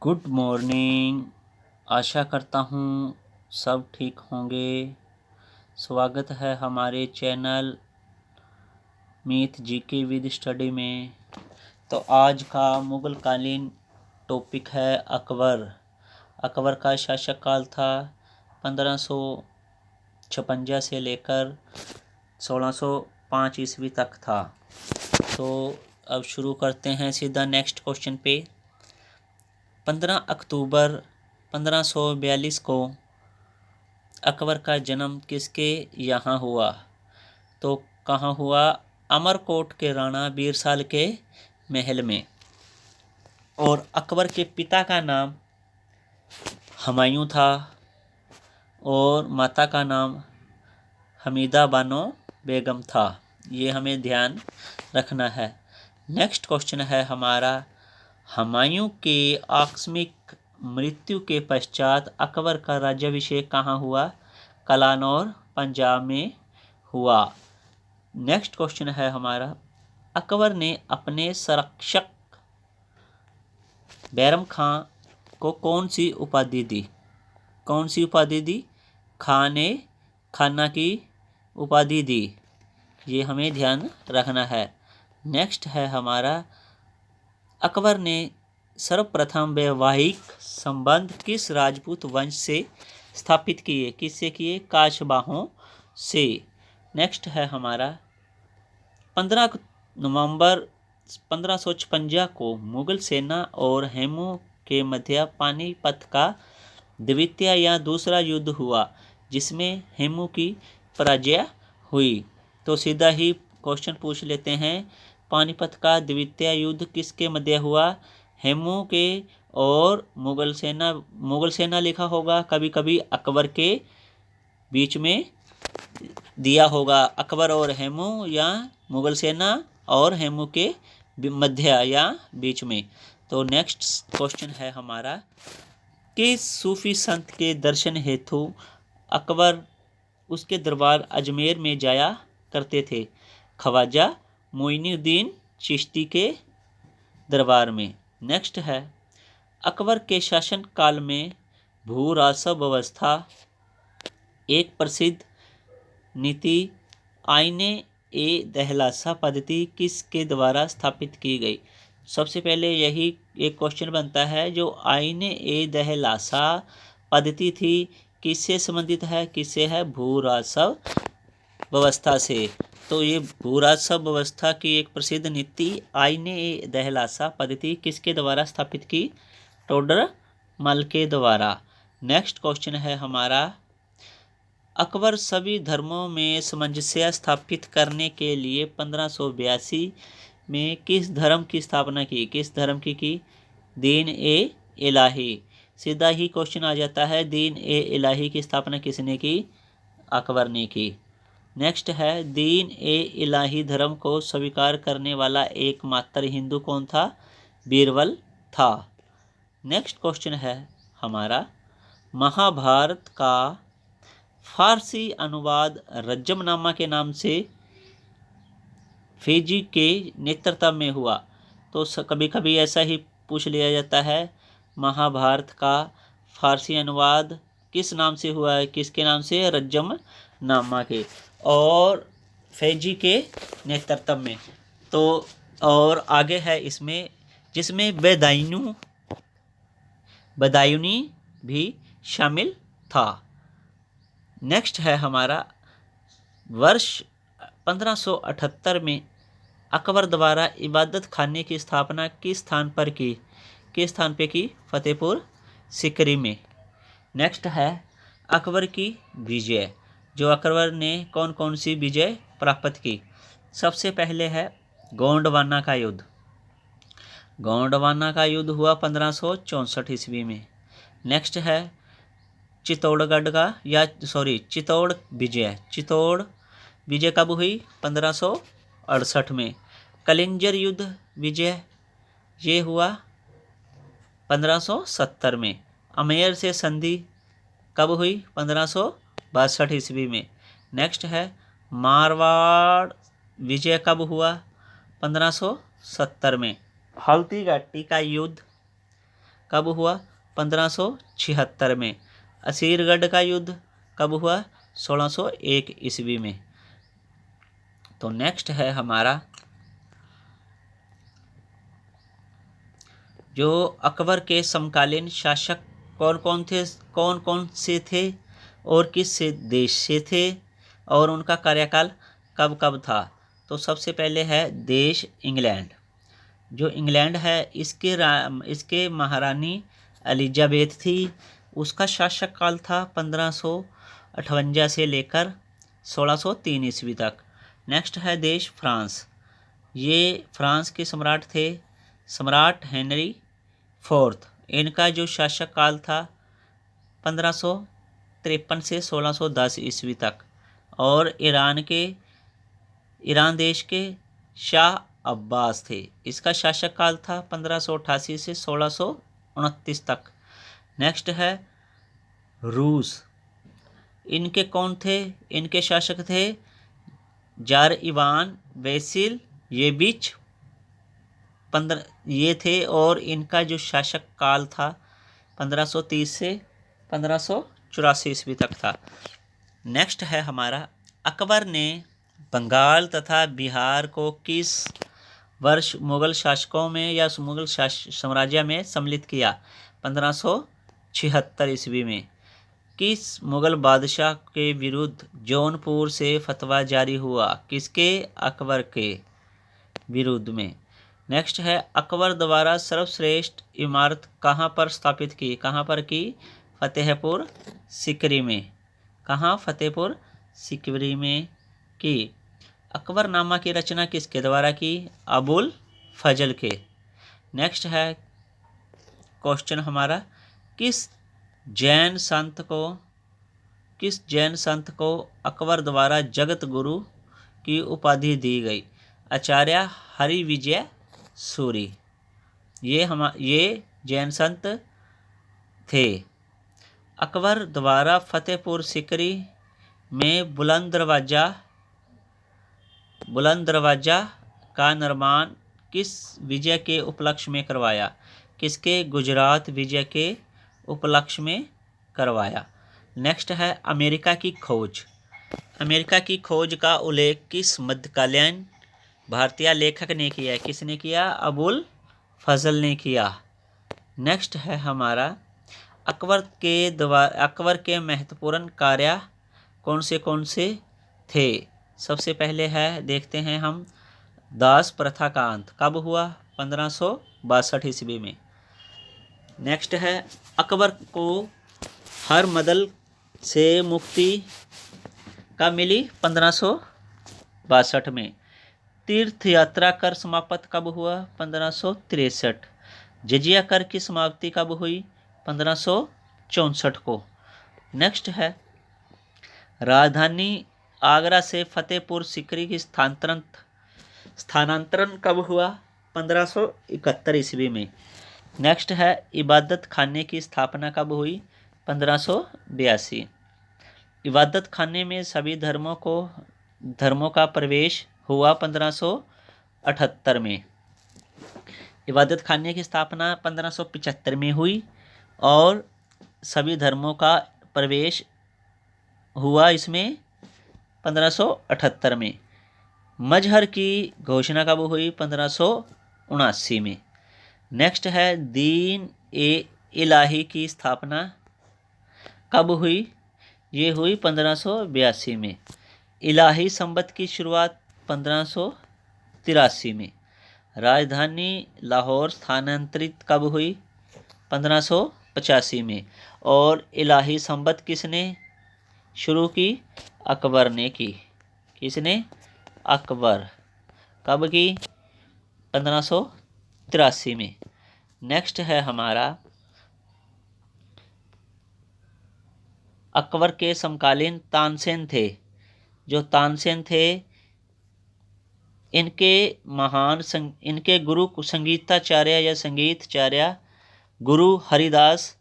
Good morning. आशा करता हूँ सब ठीक होंगे। स्वागत है हमारे channel myth GK with study में। तो आज का मुगल कालीन टॉपिक है अकबर। अकबर का शासक काल था 1556 से लेकर 1605 ईस्वी तक था। तो अब शुरू करते हैं सीधा नेक्स्ट क्वेश्चन पे। 15 अक्टूबर 1542 को अकबर का जन्म किसके यहाँ हुआ? तो कहाँ हुआ? अमरकोट के राणा बीरसाल के महल में। और अकबर के पिता का नाम हुमायूं था और माता का नाम हमीदा बानो बेगम था। ये हमें ध्यान रखना है। नेक्स्ट क्वेश्चन है हमारा, हुमायूं के आकस्मिक मृत्यु के पश्चात अकबर का राज्याभिषेक कहाँ हुआ? कलानौर पंजाब में हुआ। नेक्स्ट क्वेश्चन है हमारा, अकबर ने अपने संरक्षक बैरम खां को कौन सी उपाधि दी? कौन सी उपाधि दी? खाना की उपाधि दी। ये हमें ध्यान रखना है। नेक्स्ट है हमारा, अकबर ने सर्वप्रथम वैवाहिक संबंध किस राजपूत वंश से स्थापित किए? किससे किए? काशबाहों से। नेक्स्ट है हमारा, 15 नवंबर 1556 को मुगल सेना और हेमू के मध्य पानीपत का द्वितीय या दूसरा युद्ध हुआ जिसमें हेमू की पराजय हुई। तो सीधा ही क्वेश्चन पूछ लेते हैं, पानीपत का द्वितीय युद्ध किसके मध्य हुआ? हेमू के और मुगल सेना लिखा होगा, कभी कभी अकबर के बीच में दिया होगा। अकबर और हेमू या मुगल सेना और हेमू के मध्य या बीच में। तो नेक्स्ट क्वेश्चन है हमारा, किस सूफी संत के दर्शन हेतु अकबर उसके दरबार अजमेर में जाया करते थे? ख्वाजा मोइनुद्दीन चिश्ती के दरबार में। नेक्स्ट है, अकबर के शासन काल में भू राजस्व व्यवस्था एक प्रसिद्ध नीति आईने ए दहलासा पद्धति किसके द्वारा स्थापित की गई? सबसे पहले यही एक क्वेश्चन बनता है, जो आईने ए दहलासा पद्धति थी किससे संबंधित है? किससे है? भू राजस्व व्यवस्था से। तो ये भू राजस्व व्यवस्था की एक प्रसिद्ध नीति आईने ए दहलासा पद्धति किसके द्वारा स्थापित की? टोडरमल के द्वारा। नेक्स्ट क्वेश्चन है हमारा, अकबर सभी धर्मों में सामंजस्य स्थापित करने के लिए 1582 में किस धर्म की स्थापना की? किस धर्म की? दीन ए इलाही। सीधा ही क्वेश्चन आ जाता है, दीन ए इलाही की स्थापना किसने की? अकबर ने की। नेक्स्ट है, दीन ए इलाही धर्म को स्वीकार करने वाला एकमात्र हिंदू कौन था? बीरबल था। नेक्स्ट क्वेश्चन है हमारा, महाभारत का फारसी अनुवाद रज्जमनामा के नाम से फेजी के नेतृत्व में हुआ। तो कभी कभी ऐसा ही पूछ लिया जाता है, महाभारत का फारसी अनुवाद किस नाम से हुआ है? किसके नाम से? रज्जमनामा के और फेजी के नेतृत्व में। तो और आगे है इसमें, जिसमें बदायूनी भी शामिल था। नेक्स्ट है हमारा, वर्ष 1578 में अकबर द्वारा इबादत खाने की स्थापना किस स्थान पर की? किस स्थान पे की? फतेहपुर सिकरी में। नेक्स्ट है, अकबर की विजय। जो अकबर ने कौन कौन सी विजय प्राप्त की? सबसे पहले है गोंडवाना का युद्ध। गोंडवाना का युद्ध हुआ 1564 ईस्वी में। नेक्स्ट है चित्तौड़ विजय। चित्तौड़ विजय कब हुई? 1568 में। कलिंजर युद्ध विजय ये हुआ 1570 में। अमेर से संधि कब हुई? 1562 ईस्वी में। नेक्स्ट है मारवाड़ विजय कब हुआ? 1570 में। हल्दी घाटी का युद्ध कब हुआ? 1576 में। असीरगढ़ का युद्ध कब हुआ? 1601 ईस्वी में। तो नेक्स्ट है हमारा जो अकबर के समकालीन शासक कौन कौन से थे और किस से देश से थे और उनका कार्यकाल कब कब था। तो सबसे पहले है देश इंग्लैंड। जो इंग्लैंड है इसके महारानी एलिजाबेथ थी। उसका शासक काल था 1558 से लेकर 1603 ईस्वी तक। नेक्स्ट है देश फ्रांस। ये फ्रांस के सम्राट थे सम्राट हेनरी फोर्थ। इनका जो शासक काल था 1553 से 1610 ईस्वी तक। और ईरान देश के शाह अब्बास थे। इसका शासक काल था 1588 से 1629 तक। नेक्स्ट है रूस। इनके कौन थे? इनके शासक थे जार इवान वेसिल येविच 15 ये थे। और इनका जो शासक काल था 1530 से 1584 ईस्वी तक था। नेक्स्ट है हमारा अकबर ने बंगाल तथा बिहार को किस वर्ष मुगल शासकों में या मुगल साम्राज्य में सम्मिलित किया? 1576 ईस्वी में। किस मुगल बादशाह के विरुद्ध जौनपुर से फतवा जारी हुआ? किसके? अकबर के विरुद्ध में। नेक्स्ट है अकबर द्वारा सर्वश्रेष्ठ इमारत कहाँ पर स्थापित की? कहाँ पर की? फतेहपुर सिकरी में। कहाँ? फतेहपुर सिकरी में की। अकबरनामा की रचना किसके द्वारा की? अबुल फजल के। नेक्स्ट है क्वेश्चन हमारा किस जैन संत को अकबर द्वारा जगत गुरु की उपाधि दी गई? आचार्य हरि विजय सूरी। ये जैन संत थे। अकबर द्वारा फतेहपुर सिकरी में बुलंद दरवाजा का निर्माण किस विजय के उपलक्ष्य में करवाया? किसके? गुजरात विजय के उपलक्ष्य में करवाया। नेक्स्ट है अमेरिका की खोज। अमेरिका की खोज का उल्लेख किस मध्यकालीन भारतीय लेखक ने किया? किसने किया? अबुल फजल ने किया। नेक्स्ट है हमारा अकबर के महत्वपूर्ण कार्य कौन से थे? सबसे पहले है देखते हैं हम दास प्रथा का अंत कब हुआ? 1562 ईस्वी में। नेक्स्ट है अकबर को हर मदल से मुक्ति कब मिली? 1562 में। तीर्थ यात्रा कर समाप्त कब हुआ? 1563। जजिया कर की समाप्ति कब हुई? 1564 को। नेक्स्ट है राजधानी आगरा से फतेहपुर सिकरी की स्थानांतरण कब हुआ? 1571 ईस्वी में। नेक्स्ट है इबादत खाने की स्थापना कब हुई? 1582। इबादत खाने में सभी धर्मों का प्रवेश हुआ 1578 में। इबादत खाने की स्थापना 1575 में हुई और सभी धर्मों का प्रवेश हुआ इसमें 1578 में। मजहर की घोषणा कब हुई? 1579 में। नेक्स्ट है दीन ए इलाही की स्थापना कब हुई? ये हुई 1582 में। इलाही संबत की शुरुआत 1583 में। राजधानी लाहौर स्थानांतरित कब हुई? 1585 में। और इलाही संबत किसने शुरू की? अकबर ने की। किसने? अकबर। कब की? 1583 में। नेक्स्ट है हमारा अकबर के समकालीन तानसेन थे। जो तानसेन थे इनके गुरु संगीताचार्य या संगीतचार्य गुरु हरिदास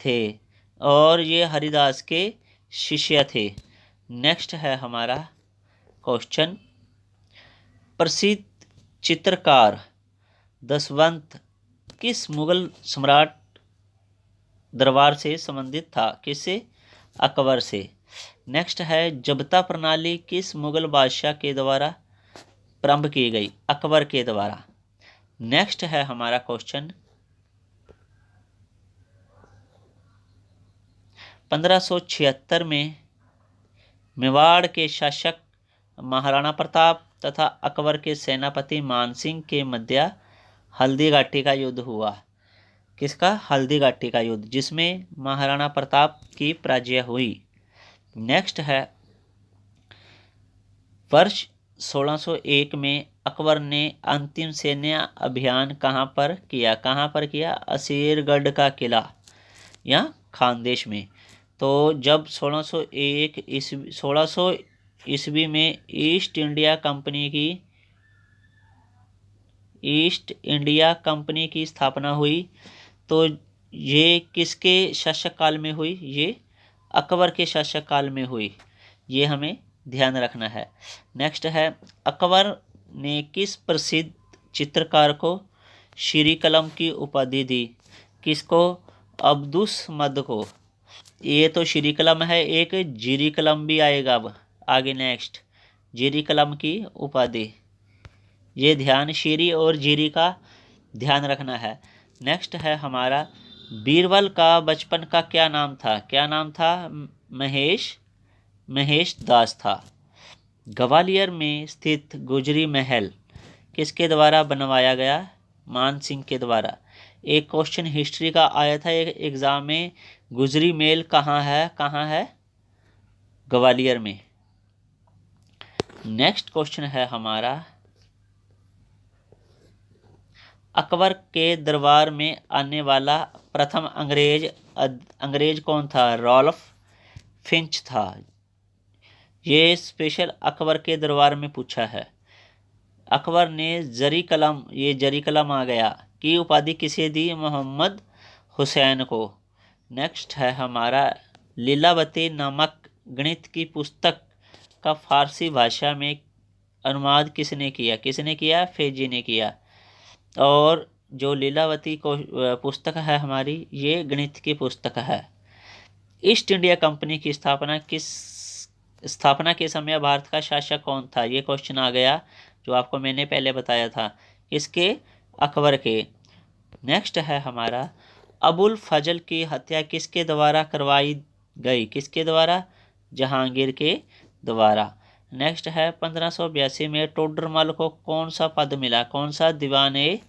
थे और ये हरिदास के शिष्य थे। नेक्स्ट है हमारा क्वेश्चन प्रसिद्ध चित्रकार दशवंत किस मुगल सम्राट दरबार से संबंधित था? किससे? अकबर से। नेक्स्ट है जबता प्रणाली किस मुगल बादशाह के द्वारा प्रारंभ की गई? अकबर के द्वारा। नेक्स्ट है हमारा क्वेश्चन 1576 में मेवाड़ के शासक महाराणा प्रताप तथा अकबर के सेनापति मानसिंह के मध्य हल्दी घाटी का युद्ध हुआ। किसका? हल्दी घाटी का युद्ध, जिसमें महाराणा प्रताप की पराजय हुई। नेक्स्ट है वर्ष 1601 में अकबर ने अंतिम सैन्य अभियान कहाँ पर किया? कहाँ पर किया? असीरगढ़ का किला या खानदेश में। तो जब 1600 ईस्वी में ईस्ट इंडिया कंपनी की स्थापना हुई, तो ये किसके शासक काल में हुई? ये अकबर के शासक काल में हुई। ये हमें ध्यान रखना है। नेक्स्ट है अकबर ने किस प्रसिद्ध चित्रकार को श्री कलम की उपाधि दी? किसको? अब्दुस मद को। ये तो श्री कलम है, एक जीरी कलम भी आएगा अब आगे। नेक्स्ट जीरी कलम की उपाधि, ये ध्यान श्री और जीरी का ध्यान रखना है। नेक्स्ट है हमारा बीरबल का बचपन का क्या नाम था? क्या नाम था? महेश दास था। ग्वालियर में स्थित गुजरी महल किसके द्वारा बनवाया गया? मान सिंह के द्वारा। एक क्वेश्चन हिस्ट्री का आया था एक एग्जाम में, गुजरी महल कहाँ है? कहाँ है? ग्वालियर में। नेक्स्ट क्वेश्चन है हमारा अकबर के दरबार में आने वाला प्रथम अंग्रेज कौन था? रॉल्फ फिंच था। ये स्पेशल अकबर के दरबार में पूछा है। अकबर ने जरी कलम, ये जरी कलम आ गया, की उपाधि किसे दी? मोहम्मद हुसैन को। नेक्स्ट है हमारा लीलावती नामक गणित की पुस्तक का फारसी भाषा में अनुवाद किसने किया? किसने किया? फेजी ने किया। और जो लीलावती को पुस्तक है हमारी, ये गणित की पुस्तक है। ईस्ट इंडिया कंपनी की स्थापना के समय भारत का शासक कौन था? ये क्वेश्चन आ गया जो आपको मैंने पहले बताया था। किसके? अकबर के। नेक्स्ट है हमारा अबुल फजल की हत्या किसके द्वारा करवाई गई? किसके द्वारा? जहांगीर के द्वारा। नेक्स्ट है 1582 में टोडरमल को कौन सा पद मिला? कौन सा? दीवाने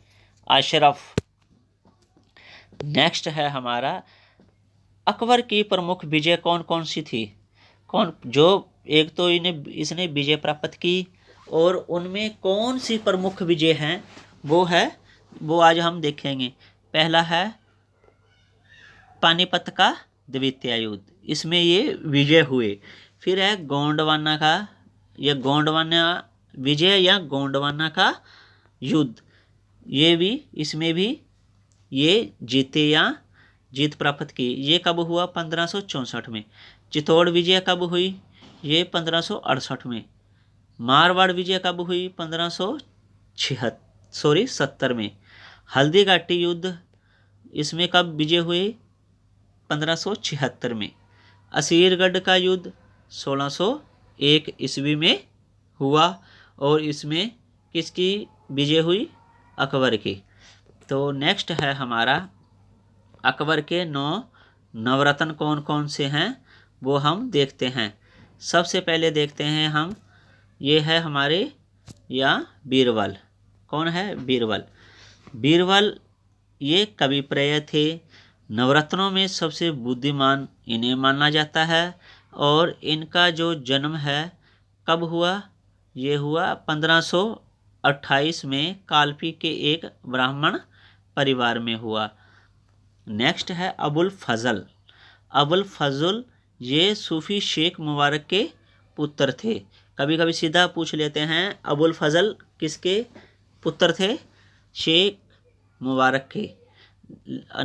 अशरफ। नेक्स्ट है हमारा अकबर की प्रमुख विजय कौन कौन सी थी? जो एक तो इसने विजय प्राप्त की, और उनमें कौन सी प्रमुख विजय हैं वो आज हम देखेंगे। पहला है पानीपत का द्वितीय युद्ध, इसमें ये विजय हुए। फिर है गोंडवाना का, या गोंडवाना विजय या गोंडवाना का युद्ध, ये भी इसमें भी ये जीते या जीत प्राप्त की। ये कब हुआ? 1564 में। चित्तौड़ विजय कब हुई? ये 1568 में। मारवाड़ विजय कब हुई? 1570 में। हल्दी घाटी युद्ध, इसमें कब विजय हुए? 1576 में। असीरगढ़ का युद्ध 1601 ईस्वी में हुआ, और इसमें किसकी विजय हुई? अकबर की। तो नेक्स्ट है हमारा अकबर के 9 नवरत्न कौन कौन से हैं वो हम देखते हैं। सबसे पहले देखते हैं हम, ये है हमारे या बीरबल। कौन है? बीरबल। बीरबल ये कविप्रिय थे। नवरत्नों में सबसे बुद्धिमान इन्हें माना जाता है, और इनका जो जन्म है कब हुआ? ये हुआ 1528 में कालपी के एक ब्राह्मण परिवार में हुआ। नेक्स्ट है अबुल फजल। अबुल फजल ये सूफी शेख मुबारक के पुत्र थे। कभी कभी सीधा पूछ लेते हैं अबुल फजल किसके पुत्र थे? शेख मुबारक के।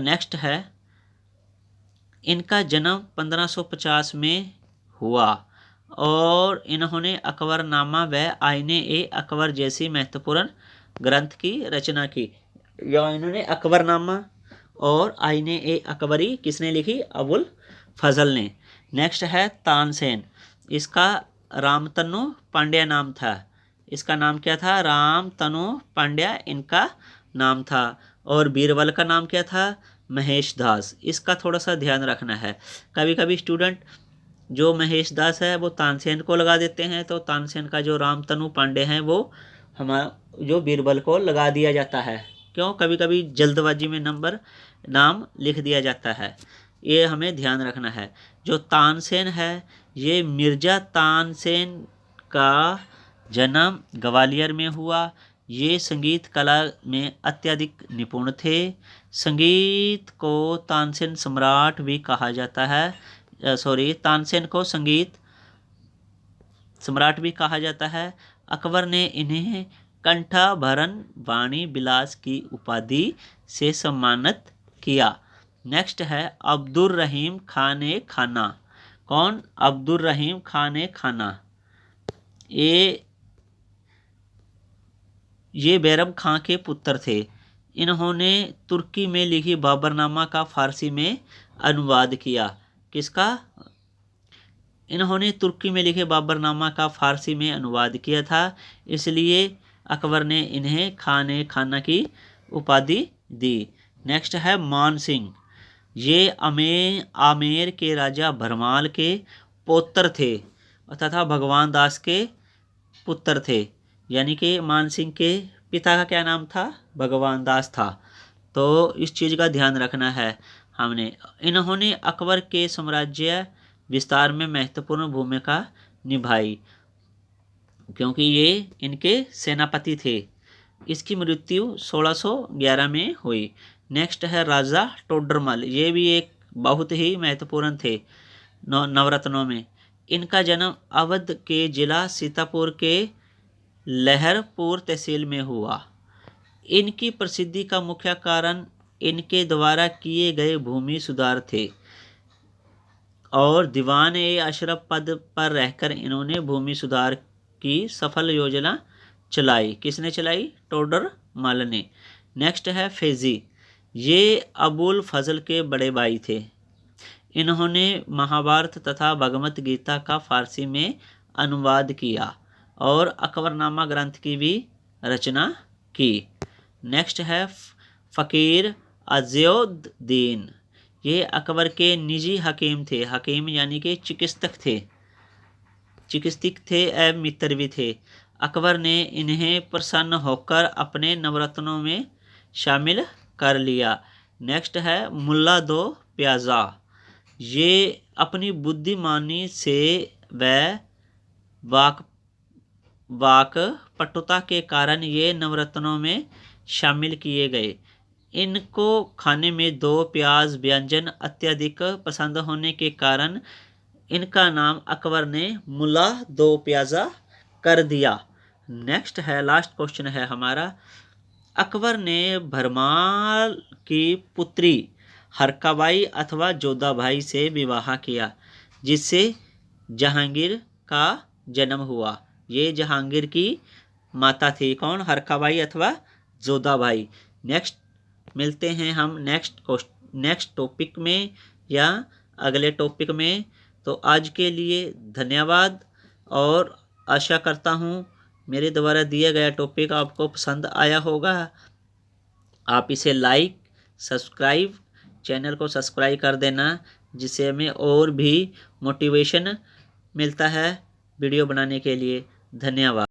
नेक्स्ट है इनका जन्म 1550 में हुआ, और इन्होंने अकबरनामा व आईने ए अकबर जैसी महत्वपूर्ण ग्रंथ की रचना की। या इन्होंने अकबरनामा, और आईने ए अकबरी किसने लिखी? अबुल फजल ने। नेक्स्ट है तानसेन, इसका रामतनु पांड्या नाम था। इसका नाम क्या था? रामतनु पांड्या इनका नाम था। और बीरबल का नाम क्या था? महेश दास। इसका थोड़ा सा ध्यान रखना है, कभी कभी स्टूडेंट जो महेश दास है वो तानसेन को लगा देते हैं, तो तानसेन का जो रामतनु पांडे हैं वो हमारा जो बीरबल को लगा दिया जाता है। क्यों? कभी कभी जल्दबाजी में नाम लिख दिया जाता है, ये हमें ध्यान रखना है। जो तानसेन है ये मिर्जा तानसेन का जन्म ग्वालियर में हुआ। ये संगीत कला में अत्यधिक निपुण थे। संगीत को तानसेन सम्राट भी कहा जाता है। तानसेन को संगीत सम्राट भी कहा जाता है। अकबर ने इन्हें कंठाभरण वाणी बिलास की उपाधि से सम्मानित किया। नेक्स्ट है अब्दुर रहीम खान खाना। कौन? अब्दुर रहीम खान खाना। ये बैरम खां के पुत्र थे। इन्होंने तुर्की में लिखी बाबरनामा का फारसी में अनुवाद किया। किसका? इन्होंने तुर्की में लिखे बाबरनामा का फारसी में अनुवाद किया था, इसलिए अकबर ने इन्हें खाने खाना की उपाधि दी। नेक्स्ट है मान सिंह, ये आमेर के राजा भरमाल के पौत्र थे तथा भगवान दास के पुत्र थे। यानी कि मान सिंह के पिता का क्या नाम था? भगवान दास था। तो इस चीज़ का ध्यान रखना है हमने। इन्होंने अकबर के साम्राज्य विस्तार में महत्वपूर्ण भूमिका निभाई, क्योंकि ये इनके सेनापति थे। इसकी मृत्यु 1611 में हुई। नेक्स्ट है राजा टोडरमल, ये भी एक बहुत ही महत्वपूर्ण थे नवरत्नों में। इनका जन्म अवध के जिला सीतापुर के लहरपुर तहसील में हुआ। इनकी प्रसिद्धि का मुख्य कारण इनके द्वारा किए गए भूमि सुधार थे, और दीवान ए अशरफ पद पर रहकर इन्होंने भूमि सुधार की सफल योजना चलाई। किसने चलाई? टोडरमल ने। नेक्स्ट है फैजी, ये अबुल फजल के बड़े भाई थे। इन्होंने महाभारत तथा भगवत गीता का फारसी में अनुवाद किया और अकबरनामा ग्रंथ की भी रचना की। नेक्स्ट है फ़कीर अज़्ज़ुद्दीन, ये अकबर के निजी हकीम थे। हकीम यानी कि चिकित्सक थे एवं मित्र भी थे। अकबर ने इन्हें प्रसन्न होकर अपने नवरत्नों में शामिल कर लिया। नेक्स्ट है मुल्ला दो प्याजा, ये अपनी बुद्धिमानी से व वाकपटुता के कारण ये नवरत्नों में शामिल किए गए। इनको खाने में दो प्याज व्यंजन अत्यधिक पसंद होने के कारण इनका नाम अकबर ने मुल्ला दो प्याजा कर दिया। नेक्स्ट है, लास्ट क्वेश्चन है हमारा, अकबर ने भरमाल की पुत्री हरकाबाई अथवा जोधाबाई से विवाह किया, जिससे जहांगीर का जन्म हुआ। ये जहांगीर की माता थी। कौन? हरकाबाई अथवा जोधाबाई। नेक्स्ट मिलते हैं हम नेक्स्ट टॉपिक में या अगले टॉपिक में। तो आज के लिए धन्यवाद, और आशा करता हूँ मेरे द्वारा दिया गया टॉपिक आपको पसंद आया होगा। आप इसे लाइक सब्सक्राइब चैनल को सब्सक्राइब कर देना, जिससे हमें और भी मोटिवेशन मिलता है वीडियो बनाने के लिए। धन्यवाद।